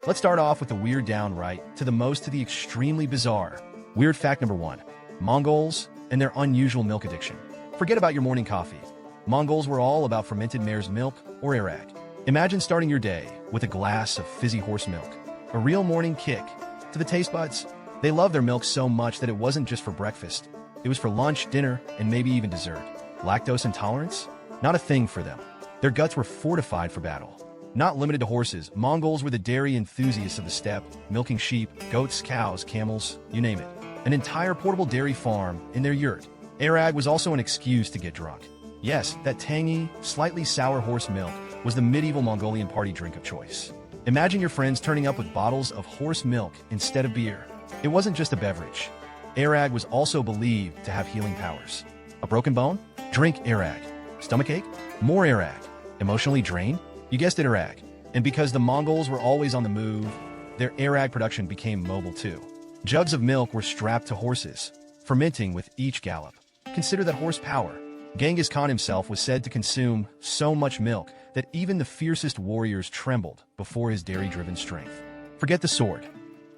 Let's start off with the weird downright to the most to the extremely bizarre. Weird fact number 1. Mongols and their unusual milk addiction. Forget about your morning coffee. Mongols were all about fermented mare's milk or arag. Imagine starting your day with a glass of fizzy horse milk. A real morning kick to the taste buds. They loved their milk so much that it wasn't just for breakfast. It was for lunch, dinner, and maybe even dessert. Lactose intolerance? Not a thing for them. Their guts were fortified for battle. Not limited to horses, Mongols were the dairy enthusiasts of the steppe, milking sheep, goats, cows, camels, you name it. An entire portable dairy farm in their yurt. Arag was also an excuse to get drunk. Yes, that tangy, slightly sour horse milk was the medieval Mongolian party drink of choice. Imagine your friends turning up with bottles of horse milk instead of beer. It wasn't just a beverage. Arag was also believed to have healing powers. A broken bone? Drink arag. Stomachache? More arag. Emotionally drained? You guessed it, arag. And because the Mongols were always on the move, their arag production became mobile too. Jugs of milk were strapped to horses, fermenting with each gallop. Consider that horsepower. Genghis Khan himself was said to consume so much milk that even the fiercest warriors trembled before his dairy-driven strength. Forget the sword.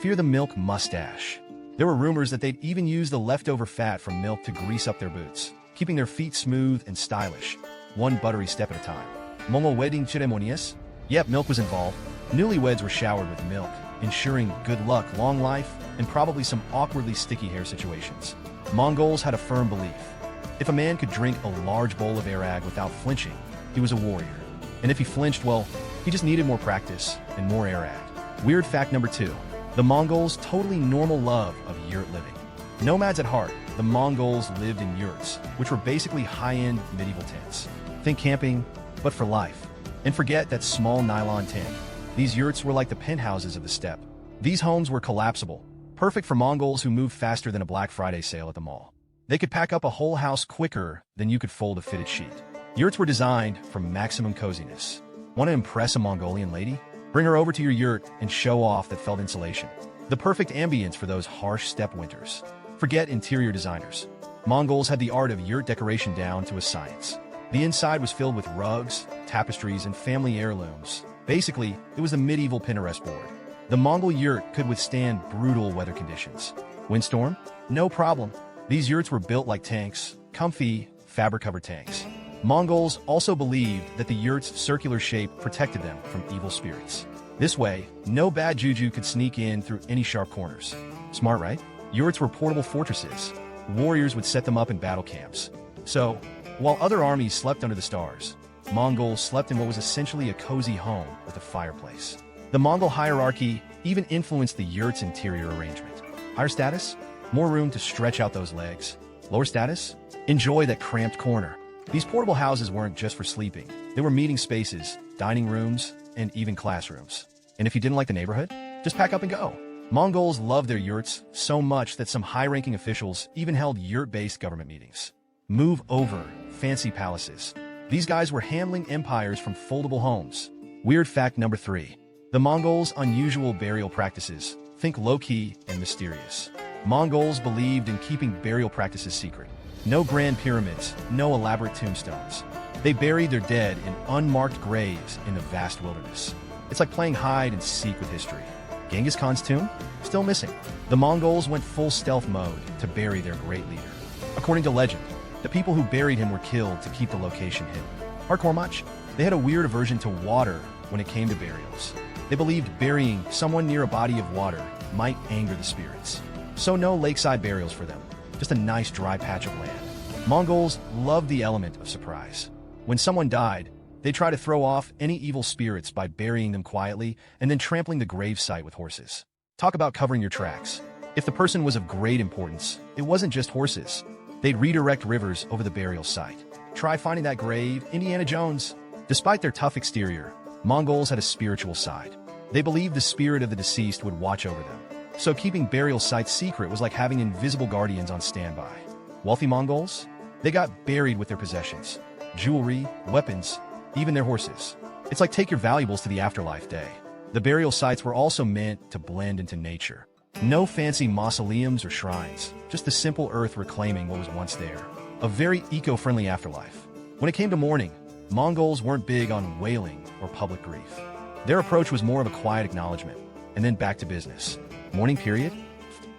Fear the milk mustache. There were rumors that they'd even use the leftover fat from milk to grease up their boots, keeping their feet smooth and stylish, one buttery step at a time. Mongol wedding ceremonies? Yep, milk was involved. Newlyweds were showered with milk, ensuring good luck, long life, and probably some awkwardly sticky hair situations. Mongols had a firm belief. If a man could drink a large bowl of arag without flinching, he was a warrior. And if he flinched, well, he just needed more practice and more arag. Weird fact number 2. The Mongols' totally normal love of yurt living. Nomads at heart, the Mongols lived in yurts, which were basically high-end medieval tents. Think camping, but for life. And forget that small nylon tent. These yurts were like the penthouses of the steppe. These homes were collapsible, perfect for Mongols who moved faster than a Black Friday sale at the mall. They could pack up a whole house quicker than you could fold a fitted sheet. Yurts were designed for maximum coziness. Want to impress a Mongolian lady? Bring her over to your yurt and show off that felt insulation. The perfect ambience for those harsh steppe winters. Forget interior designers. Mongols had the art of yurt decoration down to a science. The inside was filled with rugs, tapestries, and family heirlooms. Basically, it was the medieval Pinterest board. The Mongol yurt could withstand brutal weather conditions. Windstorm? No problem. These yurts were built like tanks, comfy, fabric-covered tanks. Mongols also believed that the yurt's circular shape protected them from evil spirits. This way, no bad juju could sneak in through any sharp corners. Smart, right? Yurts were portable fortresses. Warriors would set them up in battle camps. So, while other armies slept under the stars, Mongols slept in what was essentially a cozy home with a fireplace. The Mongol hierarchy even influenced the yurt's interior arrangement. Higher status? More room to stretch out those legs. Lower status? Enjoy that cramped corner. These portable houses weren't just for sleeping. They were meeting spaces, dining rooms, and even classrooms. And if you didn't like the neighborhood, just pack up and go. Mongols loved their yurts so much that some high-ranking officials even held yurt-based government meetings. Move over, fancy palaces. These guys were handling empires from foldable homes. Weird fact number 3. The Mongols' unusual burial practices. Think low-key and mysterious. Mongols believed in keeping burial practices secret. No grand pyramids, no elaborate tombstones. They buried their dead in unmarked graves in the vast wilderness. It's like playing hide and seek with history. Genghis Khan's tomb? Still missing. The Mongols went full stealth mode to bury their great leader. According to legend, the people who buried him were killed to keep the location hidden. Hardcore much? They had a weird aversion to water when it came to burials. They believed burying someone near a body of water might anger the spirits. So no lakeside burials for them, just a nice dry patch of land. Mongols loved the element of surprise. When someone died, they tried to throw off any evil spirits by burying them quietly and then trampling the gravesite with horses. Talk about covering your tracks. If the person was of great importance, it wasn't just horses. They'd redirect rivers over the burial site. Try finding that grave, Indiana Jones. Despite their tough exterior, Mongols had a spiritual side. They believed the spirit of the deceased would watch over them. So keeping burial sites secret was like having invisible guardians on standby. Wealthy Mongols? They got buried with their possessions. Jewelry, weapons, even their horses. It's like take your valuables to the afterlife day. The burial sites were also meant to blend into nature. No fancy mausoleums or shrines, just the simple earth reclaiming what was once there. A very eco-friendly afterlife. When it came to mourning, Mongols weren't big on wailing or public grief. Their approach was more of a quiet acknowledgement. and then back to business. Mourning period?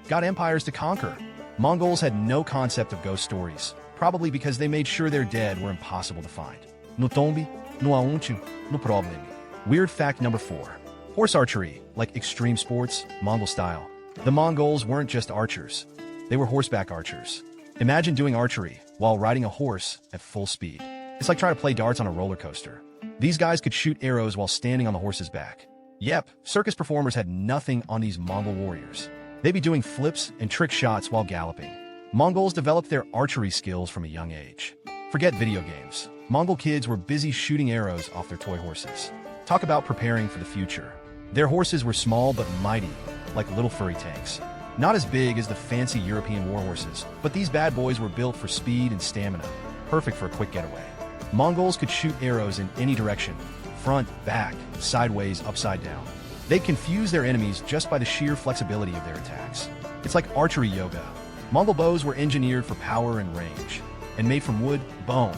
Got empires to conquer. Mongols had no concept of ghost stories, probably because they made sure their dead were impossible to find. No tombe, no aunchu, no problemi. Weird fact number 4. Horse archery, like extreme sports, Mongol style. The Mongols weren't just archers. They were horseback archers. Imagine doing archery while riding a horse at full speed. It's like trying to play darts on a roller coaster. These guys could shoot arrows while standing on the horse's back. Yep, circus performers had nothing on these Mongol warriors. They'd be doing flips and trick shots while galloping. Mongols developed their archery skills from a young age. Forget video games. Mongol kids were busy shooting arrows off their toy horses. Talk about preparing for the future. Their horses were small but mighty, like little furry tanks. Not as big as the fancy European war horses, but these bad boys were built for speed and stamina, perfect for a quick getaway. Mongols could shoot arrows in any direction, front, back, sideways, upside down. They'd confuse their enemies just by the sheer flexibility of their attacks. It's like archery yoga. Mongol bows were engineered for power and range, and made from wood, bone,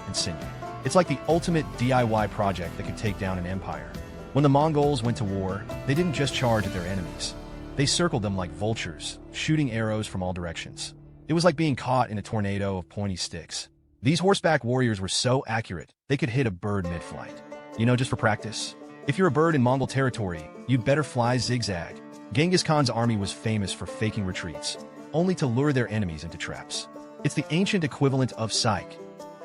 and sinew. It's like the ultimate DIY project that could take down an empire. When the Mongols went to war, they didn't just charge at their enemies. They circled them like vultures, shooting arrows from all directions. It was like being caught in a tornado of pointy sticks. These horseback warriors were so accurate, they could hit a bird mid-flight. Just for practice. If you're a bird in Mongol territory, you'd better fly zigzag. Genghis Khan's army was famous for faking retreats, only to lure their enemies into traps. It's the ancient equivalent of psych,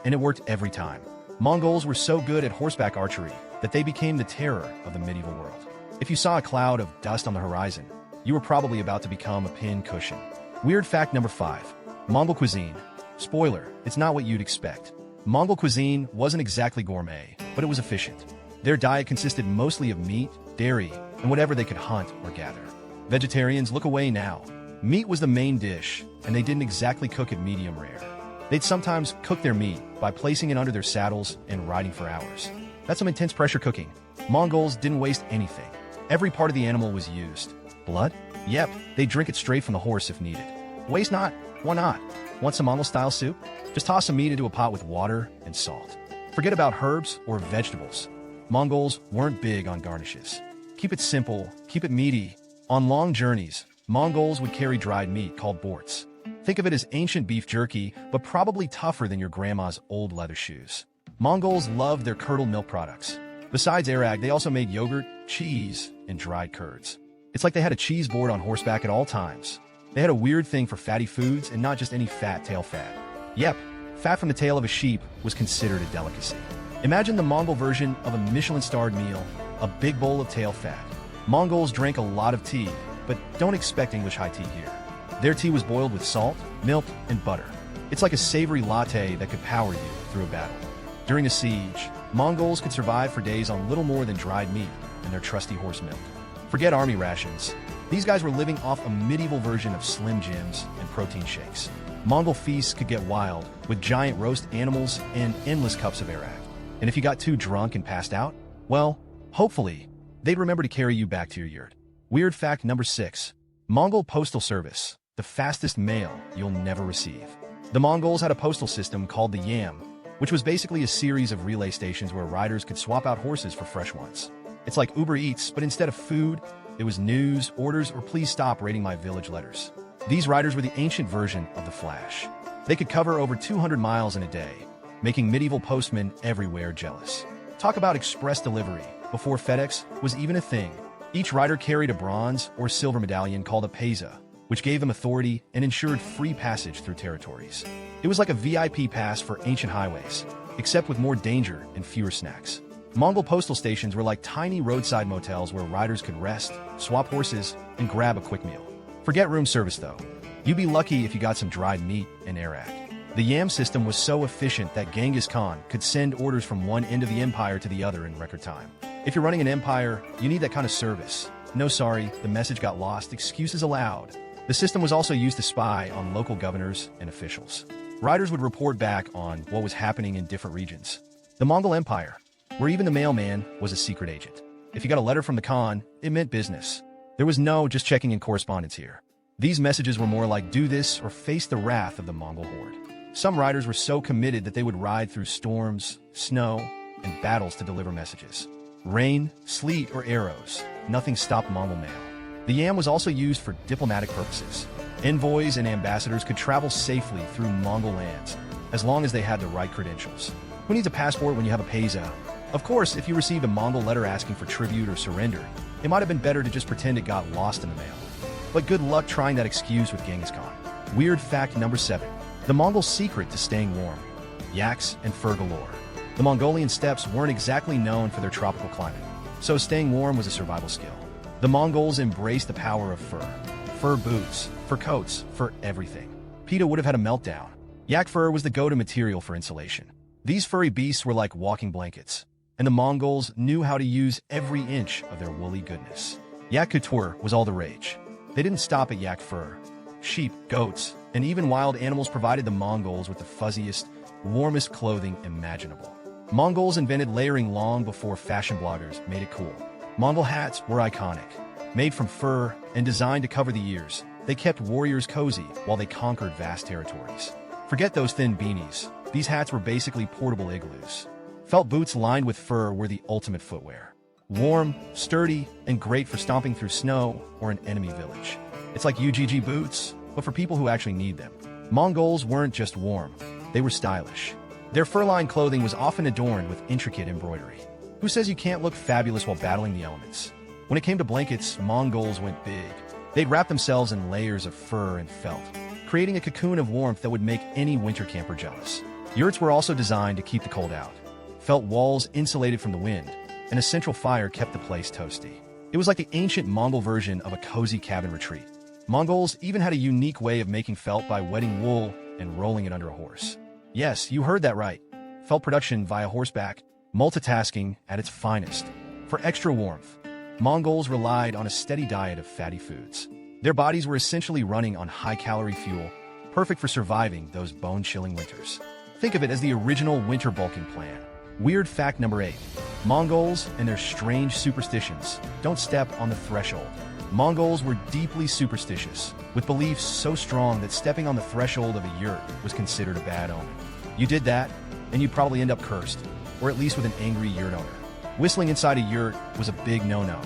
and it worked every time. Mongols were so good at horseback archery that they became the terror of the medieval world. If you saw a cloud of dust on the horizon, you were probably about to become a pin cushion. Weird fact number 5. Mongol cuisine. Spoiler, it's not what you'd expect. Mongol cuisine wasn't exactly gourmet, but it was efficient. Their diet consisted mostly of meat, dairy, and whatever they could hunt or gather. Vegetarians, look away now. Meat was the main dish, and they didn't exactly cook it medium rare. They'd sometimes cook their meat by placing it under their saddles and riding for hours. That's some intense pressure cooking. Mongols didn't waste anything. Every part of the animal was used. Blood? Yep, they'd drink it straight from the horse if needed. Waste not. Why not? Want some Mongol-style soup? Just toss some meat into a pot with water and salt. Forget about herbs or vegetables. Mongols weren't big on garnishes. Keep it simple, keep it meaty. On long journeys, Mongols would carry dried meat called borts. Think of it as ancient beef jerky, but probably tougher than your grandma's old leather shoes. Mongols loved their curdled milk products. Besides arag, they also made yogurt, cheese, and dried curds. It's like they had a cheese board on horseback at all times. They had a weird thing for fatty foods and not just any fat tail fat. Yep, fat from the tail of a sheep was considered a delicacy. Imagine the Mongol version of a Michelin-starred meal, a big bowl of tail fat. Mongols drank a lot of tea, but don't expect English high tea here. Their tea was boiled with salt, milk, and butter. It's like a savory latte that could power you through a battle. During a siege, Mongols could survive for days on little more than dried meat and their trusty horse milk. Forget army rations. These guys were living off a medieval version of Slim Jims and protein shakes. Mongol feasts could get wild, with giant roast animals and endless cups of arag. And if you got too drunk and passed out, well, hopefully, they'd remember to carry you back to your yurt. Weird fact number 6. Mongol postal service, the fastest mail you'll never receive. The Mongols had a postal system called the Yam, which was basically a series of relay stations where riders could swap out horses for fresh ones. It's like Uber Eats, but instead of food, it was news, orders, or please stop raiding my village letters. These riders were the ancient version of the Flash. They could cover over 200 miles in a day, making medieval postmen everywhere jealous. Talk about express delivery. Before FedEx was even a thing, each rider carried a bronze or silver medallion called a peza, which gave them authority and ensured free passage through territories. It was like a VIP pass for ancient highways, except with more danger and fewer snacks. Mongol postal stations were like tiny roadside motels where riders could rest, swap horses, and grab a quick meal. Forget room service though. You'd be lucky if you got some dried meat and arag. The Yam system was so efficient that Genghis Khan could send orders from one end of the empire to the other in record time. If you're running an empire, you need that kind of service. No sorry, the message got lost, excuses allowed. The system was also used to spy on local governors and officials. Riders would report back on what was happening in different regions. The Mongol Empire, where even the mailman was a secret agent. If you got a letter from the Khan, it meant business. There was no just checking in correspondence here. These messages were more like do this or face the wrath of the Mongol horde. Some riders were so committed that they would ride through storms, snow, and battles to deliver messages. Rain, sleet, or arrows, nothing stopped Mongol mail. The yam was also used for diplomatic purposes. Envoys and ambassadors could travel safely through Mongol lands, as long as they had the right credentials. Who needs a passport when you have a payza? Of course, if you received a Mongol letter asking for tribute or surrender, it might have been better to just pretend it got lost in the mail. But good luck trying that excuse with Genghis Khan. Weird fact number 7. The Mongols' secret to staying warm. Yaks and fur galore. The Mongolian steppes weren't exactly known for their tropical climate, so staying warm was a survival skill. The Mongols embraced the power of fur. Fur boots, fur coats, fur everything. PETA would have had a meltdown. Yak fur was the go-to material for insulation. These furry beasts were like walking blankets, and the Mongols knew how to use every inch of their woolly goodness. Yak couture was all the rage. They didn't stop at yak fur. Sheep, goats, and even wild animals provided the Mongols with the fuzziest, warmest clothing imaginable. Mongols invented layering long before fashion bloggers made it cool. Mongol hats were iconic. Made from fur and designed to cover the ears, they kept warriors cozy while they conquered vast territories. Forget those thin beanies. These hats were basically portable igloos. Felt boots lined with fur were the ultimate footwear. Warm, sturdy, and great for stomping through snow or an enemy village. It's like UGG boots, but for people who actually need them. Mongols weren't just warm, they were stylish. Their fur-lined clothing was often adorned with intricate embroidery. Who says you can't look fabulous while battling the elements? When it came to blankets, Mongols went big. They'd wrap themselves in layers of fur and felt, creating a cocoon of warmth that would make any winter camper jealous. Yurts were also designed to keep the cold out. Felt walls insulated from the wind, and a central fire kept the place toasty. It was like the ancient Mongol version of a cozy cabin retreat. Mongols even had a unique way of making felt by wetting wool and rolling it under a horse. Yes, you heard that right. Felt production via horseback, multitasking at its finest. For extra warmth, Mongols relied on a steady diet of fatty foods. Their bodies were essentially running on high-calorie fuel, perfect for surviving those bone-chilling winters. Think of it as the original winter bulking plan. Weird fact number 8. Mongols and their strange superstitions. Don't step on the threshold. Mongols were deeply superstitious, with beliefs so strong that stepping on the threshold of a yurt was considered a bad omen. You did that, and you'd probably end up cursed, or at least with an angry yurt owner. Whistling inside a yurt was a big no-no.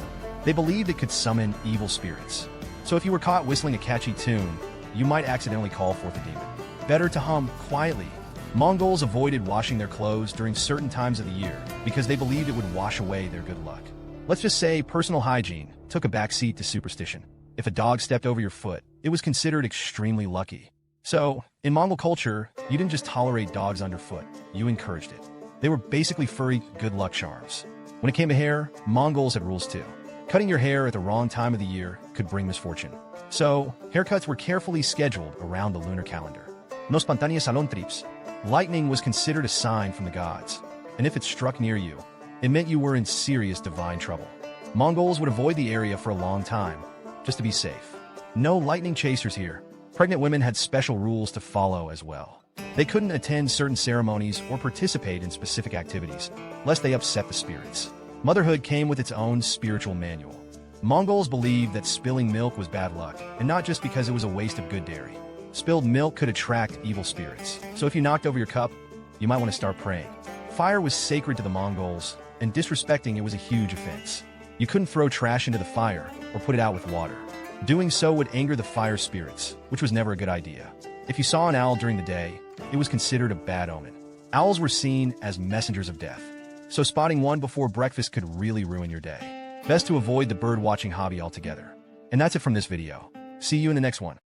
They believed it could summon evil spirits. So if you were caught whistling a catchy tune, you might accidentally call forth a demon. Better to hum quietly. Mongols avoided washing their clothes during certain times of the year because they believed it would wash away their good luck. Let's just say personal hygiene took a backseat to superstition. If a dog stepped over your foot, it was considered extremely lucky. So, in Mongol culture, you didn't just tolerate dogs underfoot, you encouraged it. They were basically furry good luck charms. When it came to hair, Mongols had rules too. Cutting your hair at the wrong time of the year could bring misfortune. So, haircuts were carefully scheduled around the lunar calendar. No spontaneous salon trips. Lightning was considered a sign from the gods, and if it struck near you, it meant you were in serious divine trouble. Mongols would avoid the area for a long time, just to be safe. No lightning chasers here. Pregnant women had special rules to follow as well. They couldn't attend certain ceremonies or participate in specific activities, lest they upset the spirits. Motherhood came with its own spiritual manual. Mongols believed that spilling milk was bad luck, and not just because it was a waste of good dairy. Spilled milk could attract evil spirits, so if you knocked over your cup, you might want to start praying. Fire was sacred to the Mongols, and disrespecting it was a huge offense. You couldn't throw trash into the fire or put it out with water. Doing so would anger the fire spirits, which was never a good idea. If you saw an owl during the day, it was considered a bad omen. Owls were seen as messengers of death, so spotting one before breakfast could really ruin your day. Best to avoid the bird watching hobby altogether. And that's it from this video. See you in the next one.